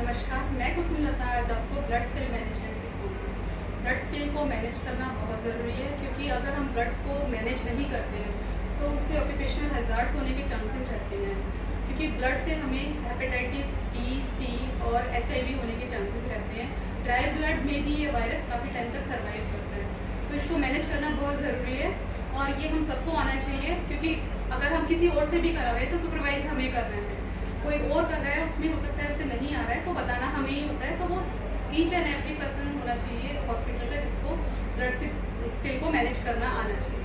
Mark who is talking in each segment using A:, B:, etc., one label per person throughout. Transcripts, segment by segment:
A: नमस्कार, मैं कुसुम लता आज आपको ब्लड स्पिल मैनेजमेंट सिखाऊंगी। ब्लड स्पिल को मैनेज करना बहुत ज़रूरी है क्योंकि अगर हम ब्लड्स को मैनेज नहीं करते हैं तो उससे ऑक्यूपेशनल हैज़ार्ड्स होने के चांसेस रहते हैं, क्योंकि ब्लड से हमें हेपेटाइटिस बी, सी और HIV होने के चांसेस रहते हैं। ड्राई ब्लड में भी ये वायरस काफ़ी टाइम तक सर्वाइव करता है, तो इसको मैनेज करना बहुत ज़रूरी है और ये हम सबको आना चाहिए, क्योंकि अगर हम किसी और से भी करा रहे हैं तो सुपरवाइज हमें कर रहे हैं, कोई और कर रहा है उसमें हो सकता है उसे नहीं आ रहा है तो बताना हमें ही होता है। तो वो ईच एंड एवरी पर्सन होना चाहिए हॉस्पिटल का जिसको ब्लड स्पिल को मैनेज करना आना चाहिए।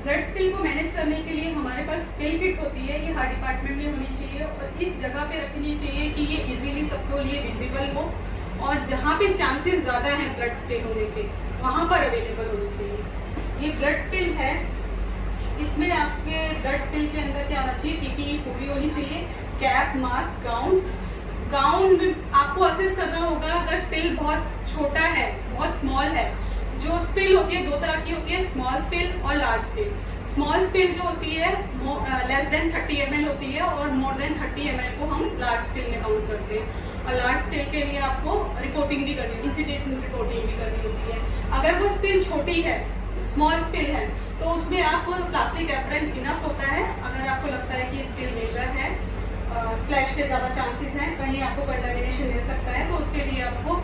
A: ब्लड स्पिल को मैनेज करने के लिए हमारे पास स्पिल किट होती है, ये हर डिपार्टमेंट में होनी चाहिए और इस जगह पे रखनी चाहिए कि ये इजीली सबको लिए विजिबल हो और जहाँ पे चांसेस ज़्यादा हैं ब्लड स्पिल होने के वहाँ पर अवेलेबल होनी चाहिए। ये ब्लड स्पिल है, इसमें आपके ब्लड स्पिल के अंदर क्या होना चाहिए, PPE पूरी होनी चाहिए, कैप, मास्क, गाउन में आपको असेस करना होगा अगर स्पिल बहुत छोटा है, बहुत स्मॉल है। जो स्पिल होती है दो तरह की होती है, स्मॉल स्पिल और लार्ज स्पिल। स्मॉल स्पिल जो होती है लेस देन 30 ml होती है और मोर देन 30 ml को हम लार्ज स्पिल में काउंट करते हैं। और लार्ज स्पिल के लिए आपको रिपोर्टिंग भी करनी है, इंसिडेंट रिपोर्टिंग भी करनी होती है। अगर वो स्पिल छोटी है, स्मॉल स्पिल है, तो उसमें आप प्लास्टिक एप्रन इनफ होता है। अगर आपको लगता है कि स्पिल मेजर है, स्प्लैश के ज़्यादा चांसेस हैं, कहीं आपको कंटामिनेशन मिल सकता है, तो उसके लिए आपको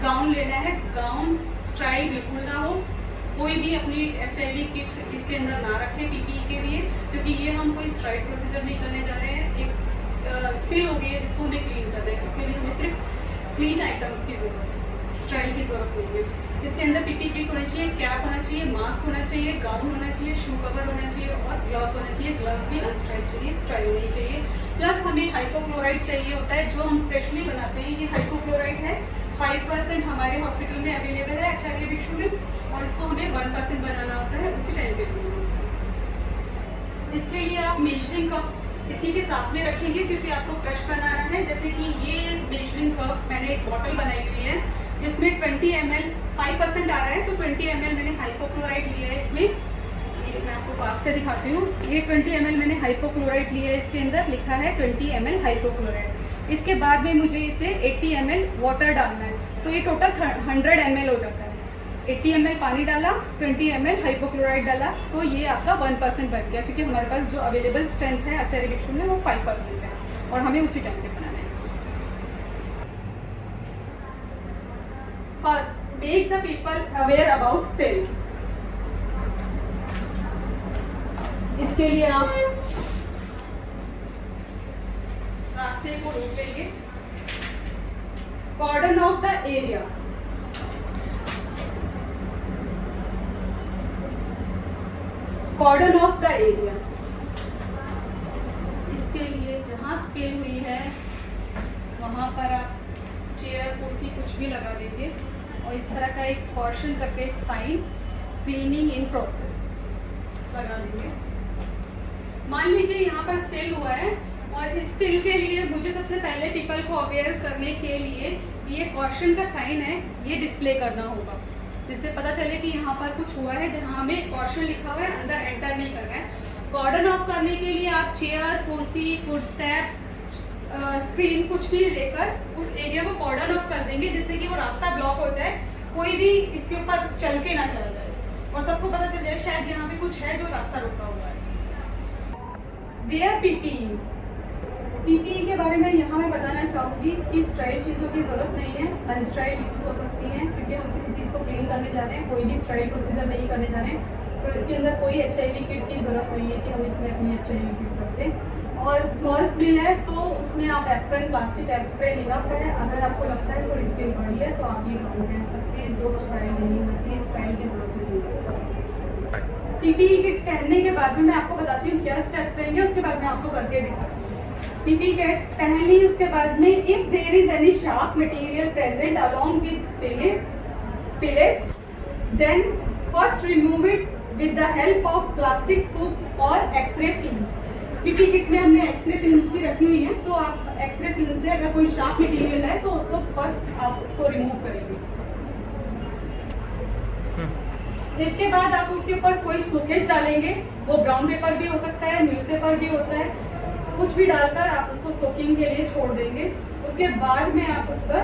A: गाउन लेना है। गाउन स्ट्राइल बिल्कुल ना हो, कोई भी अपनी HIV किट इसके अंदर ना रखें PPE के लिए, क्योंकि ये हम कोई स्ट्राइल प्रोसीजर नहीं करने जा रहे हैं। एक स्पिल हो गई है जिसको हमें क्लीन कर रहे हैं, उसके लिए हमें सिर्फ क्लीन आइटम्स की ज़रूरत है, स्ट्राइल की ज़रूरत नहीं है। इसके अंदर PPE किट होनी चाहिए, कैप होना चाहिए, मास्क होना चाहिए, गाउन होना चाहिए, शू कवर होना चाहिए और ग्लव्स होना चाहिए। ग्लव्स भी अनस्ट्राइल चाहिए, स्ट्राइल नहीं चाहिए। प्लस हमें हाइपोक्लोराइड चाहिए होता है, जो हम फ्रेशली बनाते हैं। ये हाइपोक्लोराइड है, 5% हमारे हॉस्पिटल में अवेलेबल है आचार्य भिक्षु में, और इसको हमें 1% बनाना होता है उसी टाइम पे बनाना होता है। इसके लिए आप मेजरिंग कप इसी के साथ में रखेंगे क्योंकि आपको फ्रेश बनाना है। जैसे कि ये मेजरिंग कप मैंने एक बॉटल बनाई हुई है जिसमें 20 ml 5% आ रहा है, तो 20 ml मैंने हाइपोक्लोराइड लिया है इसमें। ये मैं आपको पास से दिखाती हूँ। ये 20 ml मैंने हाइपोक्लोराइड लिया है, इसके अंदर लिखा है 20 ml हाइपोक्लोराइड। इसके बाद में मुझे इसे 80 ml वाटर डालना है, तो ये टोटल 100 ml हो जाता है। 80 ml पानी डाला, 20 ml हाइपोक्लोराइड डाला, तो ये आपका 1% बन गया, क्योंकि हमारे पास जो अवेलेबल स्ट्रेंथ है आचार्य भिक्षु में वो 5% है और हमें उसी टाइम पे बनाना है इसको। First, make the people aware about spill. इसके लिए आप रास्ते को रोकेंगे। Cordon off the area, cordon off the area. इसके लिए जहाँ स्पिल हुई है वहाँ पर आप चेयर, कुर्सी कुछ भी लगा देंगे और इस तरह का एक पोर्शन करके साइन क्लीनिंग इन प्रोसेस लगा देंगे। मान लीजिए यहाँ पर स्पिल हुआ है और इस स्पिल के लिए मुझे सबसे पहले पीपल को अवेयर करने के लिए ये कॉशन का साइन है, ये डिस्प्ले करना होगा, जिससे पता चले कि यहाँ पर कुछ हुआ है। जहाँ हमें कॉशन लिखा हुआ है अंदर एंटर नहीं कर रहा है। कॉर्डन ऑफ करने के लिए आप चेयर, कुर्सी, फुट स्टेप, स्क्रीन कुछ भी लेकर उस एरिया को कॉर्डन ऑफ कर देंगे, जिससे कि वो रास्ता ब्लॉक हो जाए, कोई भी इसके ऊपर चल के ना चला जाए और सबको पता चल जाए शायद यहाँ पे कुछ है जो रास्ता रुका हुआ है। वेयर PPE के बारे में यहाँ मैं बताना चाहूँगी कि स्ट्राइल चीज़ों की ज़रूरत नहीं है, अनस्ट्राइल यूज़ हो सकती हैं, क्योंकि हम किसी चीज़ को क्लीन करने जा रहे हैं, कोई भी स्ट्राइल प्रोसीजर नहीं करने जा रहे हैं, तो इसके अंदर कोई HIV किट की ज़रूरत नहीं है कि हम इसमें अपनी HIV किट करते हैं। और स्मॉल स्पिल है तो उसमें आप एप्रन, प्लास्टिक एप्रन इनफ है। अगर आपको लगता है थोड़ी स्पिल बड़ी है तो आप ये गाउन पहन सकते हैं, जो स्ट्राइल नहीं होना चाहिए, स्ट्राइल की ज़रूरत नहीं है। PPE किट पहनने के बाद में मैं आपको बताती हूँ क्या स्टेप्स रहेंगे, उसके बाद मैं आपको करके दिखाती हूँ। PPE किट पहन ली, उसके बाद में if there is any sharp material present along with spillage then first remove it with the help of plastic scoop और एक्सरे फिल्म्स। PPE किट में हमने एक्सरे फिल्म्स भी रखी हुई है, तो आप एक्सरे फिल्म से अगर कोई शार्प मटेरियल है तो उसको फर्स्ट आप उसको रिमूव करेंगे। इसके बाद आप उसके ऊपर कोई शोकेस डालेंगे, वो ब्राउन पेपर भी हो सकता है, न्यूज़पेपर भी होता है, कुछ भी डालकर आप उसको सोकिंग के लिए छोड़ देंगे। उसके बाद में आप उस पर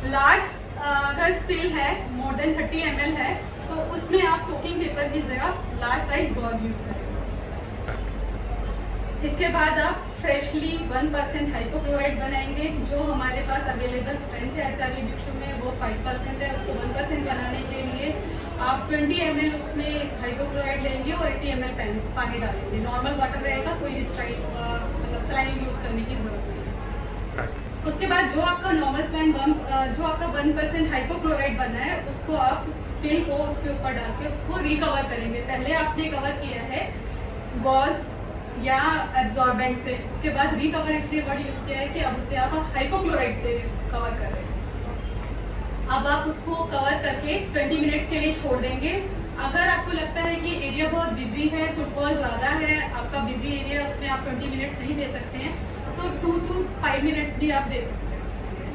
A: लार्ज अगर स्पिल है मोर देन 30 ml है तो उसमें आप सोकिंग पेपर की जगह लार्ज साइज गॉज यूज करेंगे। इसके बाद आप फ्रेशली 1% हाइपोक्लोराइड बनाएंगे। जो हमारे पास अवेलेबल स्ट्रेंथ है आचार्य डिक्शु में वो 5% है। उसको 1% बनाने के लिए आप 20 ml उसमें हाइपोक्लोराइड लेंगे और 80 ml पानी डालेंगे। नॉर्मल वाटर रहेगा, कोई भी मतलब सलाइन यूज़ करने की ज़रूरत नहीं है। उसके बाद जो आपका नॉर्मल सलाइन जो आपका 1% हाइपोक्लोराइड बना है उसको आप स्पिल को उसके ऊपर डाल के उसको रिकवर करेंगे। पहले आपने कवर किया है गॉज या एब्जॉर्बेंट से, उसके बाद रिकवर इसलिए वर्ड यूज़ किया है कि अब उसे आप हाइपोक्लोराइड से कवर कर रहे हैं। अब आप उसको कवर करके 20 मिनट्स के लिए छोड़ देंगे। अगर आपको लगता है कि एरिया बहुत बिजी है, फुटबॉल ज़्यादा है, आपका बिजी एरिया, उसमें आप 20 मिनट्स नहीं दे सकते हैं तो 2 to 5 मिनट्स भी आप दे सकते हैं उसके लिए।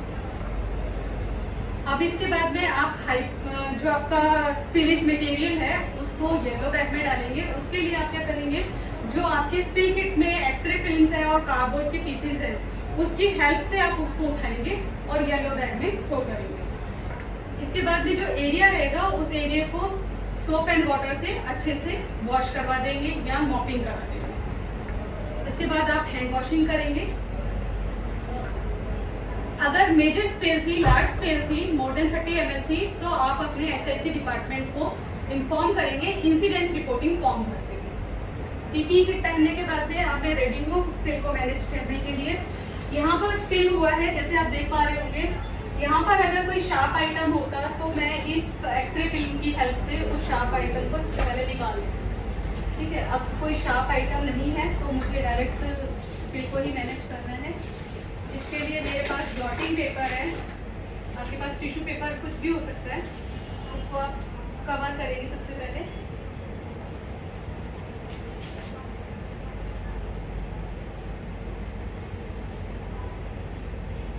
A: अब इसके बाद में आप जो आपका स्पिलेज मटेरियल है उसको येलो बैग में डालेंगे। उसके लिए आप क्या करेंगे, जो आपके स्पिल किट में एक्सरे फिल्म्स है और कार्डबोर्ड के पीसेस है उसकी हेल्प से आप उसको उठाएंगे और येलो बैग में थ्रो करेंगे। इसके बाद में जो एरिया रहेगा उस एरिया को सोप एंड वाटर से अच्छे से वॉश करवा देंगे या मॉपिंग करा देंगे। इसके बाद आप हैंड वॉशिंग करेंगे। अगर मेजर स्पेल थी, लार्ज स्पेल थी, मोर देन 30 ml थी तो आप अपने HIC डिपार्टमेंट को इन्फॉर्म करेंगे, इंसिडेंस रिपोर्टिंग फॉर्म भर देंगे। पीपीई किट पहनने के बाद में आप मैं रेडी हूँ स्पिल को मैनेज करने के लिए। यहाँ पर स्पिल हुआ है जैसे आप देख पा रहे होंगे। यहाँ पर अगर कोई शार्प आइटम होता तो मैं इस एक्सरे फिल्म की हेल्प से उस शार्प आइटम को सबसे पहले निकाल दूँ। ठीक है, अब कोई शार्प आइटम नहीं है तो मुझे डायरेक्ट स्पिल को ही मैनेज करना है। इसके लिए मेरे पास ब्लॉटिंग पेपर है, आपके पास टिश्यू पेपर कुछ भी हो सकता है। उसको आप कवर करेंगे सबसे पहले।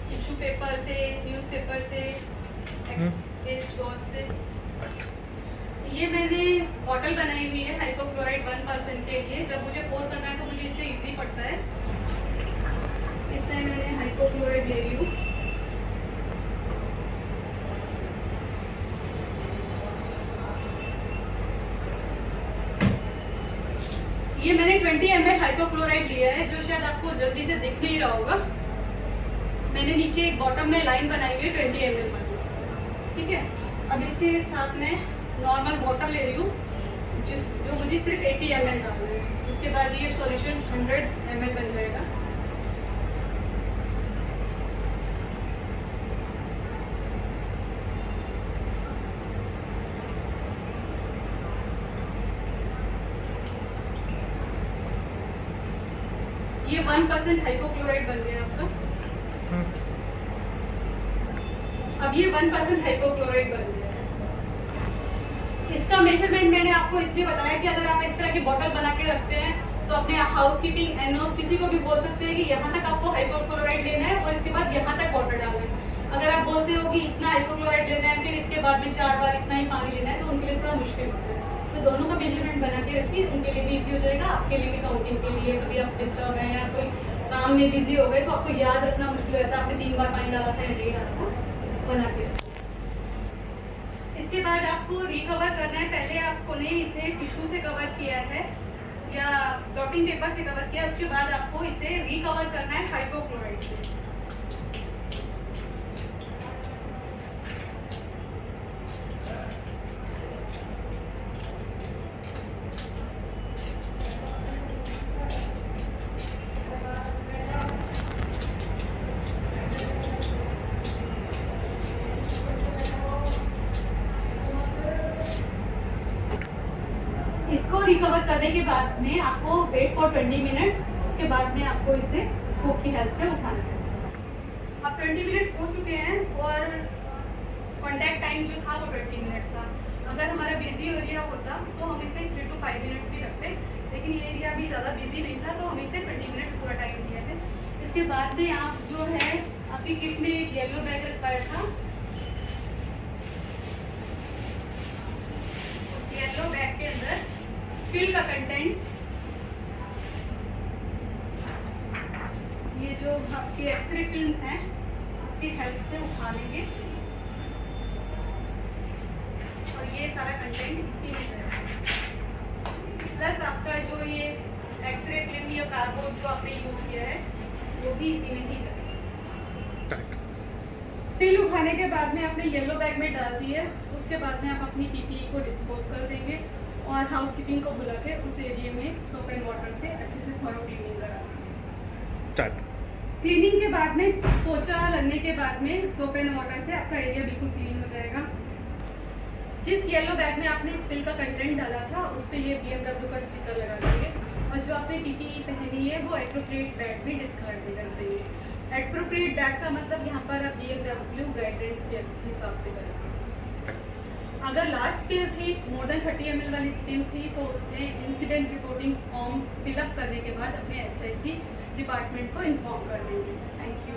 A: टिश्यू पेपर से, न्यूज़पेपर से, पेस्ट गॉज से। ये मैंने बॉटल बनाई हुई है हाइपोक्लोराइड 1% के लिए। जब मुझे पोर करना है तो मुझे इससे इजी पड़ता है। इसमें मैंने हाइपोक्लोराइड ले रही हूँ। ये मैंने 20 ml हाइपोक्लोराइड लिया है जो शायद आपको जल्दी से दिख नहीं रहा होगा। मैंने नीचे एक बॉटम में लाइन बनाई हुई है 20 ml वाली। ठीक है, अब इसके साथ मैं नॉर्मल वाटर ले रही हूँ जो मुझे सिर्फ 80 ml डालना है। इसके बाद ये सॉल्यूशन 100 ml बन जाएगा। ये 1% हाइपोक्लोराइड बन गया आपका। अब ये 1% हाइपोक्लोराइड बन गया है। इसका मेजरमेंट मैंने आपको इसलिए बताया कि अगर आप इस तरह की बोतल बना के रखते हैं तो अपने हाउस कीपिंग एनओस किसी को भी बोल सकते हैं कि यहाँ तक आपको हाइपोक्लोराइड लेना है और इसके बाद यहाँ तक वाटर डालना है। अगर आप बोलते हो कि इतना हाइपोक्लोराइड लेना है फिर इसके बाद में 4 बार इतना ही पानी लेना है तो उनके लिए थोड़ा मुश्किल होता है। तो दोनों का मेजरमेंट बना के रखिए, उनके लिए भी ईजी हो जाएगा, आपके लिए भी काउंटिंग के लिए। कभी आप डिस्टर्ब हैं या कोई काम में बिजी हो गए तो आपको याद रखना मुश्किल रहता है आपने 3 बार पानी डाला था या नहीं डाला था। बना के इसके बाद आपको रिकवर करना है। पहले आपको ने इसे टिश्यू से कवर किया है या ब्लॉटिंग पेपर से कवर किया, उसके बाद आपको इसे रिकवर करना है हाइपोक्लोराइड से। इसको रिकवर करने के बाद में आपको वेट फॉर 20 मिनट्स। उसके बाद में आपको इसे स्कूप की हेल्प से उठाना है। अब 20 मिनट्स हो चुके हैं और कॉन्टैक्ट टाइम जो था वो 20 मिनट्स था। अगर हमारा बिजी एरिया होता तो हम इसे 3 to 5 मिनट्स भी रखते, लेकिन ये एरिया भी ज़्यादा बिजी नहीं था तो हम इसे 20 मिनट्स पूरा टाइम दिया है। इसके बाद में आप जो है आपकी किट में एक येलो बैग रखवाया था, उस येलो बैग के अंदर स्पिल का कंटेंट ये जो आपके एक्सरे फिल्म्स हैं इसकी हेल्प से उठा लेंगे और ये सारा कंटेंट इसी में है। प्लस आपका जो ये एक्सरे फिल्म या कार्डबोर्ड जो आपने यूज़ किया है वो भी इसी में ही जाएगा। स्पिल उठाने के बाद में आपने येलो बैग में डाल दी है, उसके बाद में आप अपनी पीपीई को डिस्पोज कर देंगे और हाउसकीपिंग को बुला के उस एरिया में सोप एंड वाटर से अच्छे से थॉरो क्लीनिंग करा। क्लीनिंग के बाद में पोछा लगने के बाद में सोप एंड वाटर से आपका एरिया बिल्कुल क्लीन हो जाएगा। जिस येलो बैग में आपने स्पिल का कंटेंट डाला था उस पर ये BMW का स्टिकर लगा देंगे और जो आपने पीपीई पहनी है वो एप्रोप्रिएट बैग भी डिस्कार्ड भी कर देंगे। एप्रोप्रिएट बैग का मतलब यहाँ पर आप BMW गाइडलाइंस के हिसाब से करेंगे। अगर लास्ट स्पिल थी मोर देन 30 ml वाली स्पिल थी तो उसमें इंसिडेंट रिपोर्टिंग फॉर्म फिलअप करने के बाद अपने HIC डिपार्टमेंट को इन्फॉर्म कर देंगे। Thank you.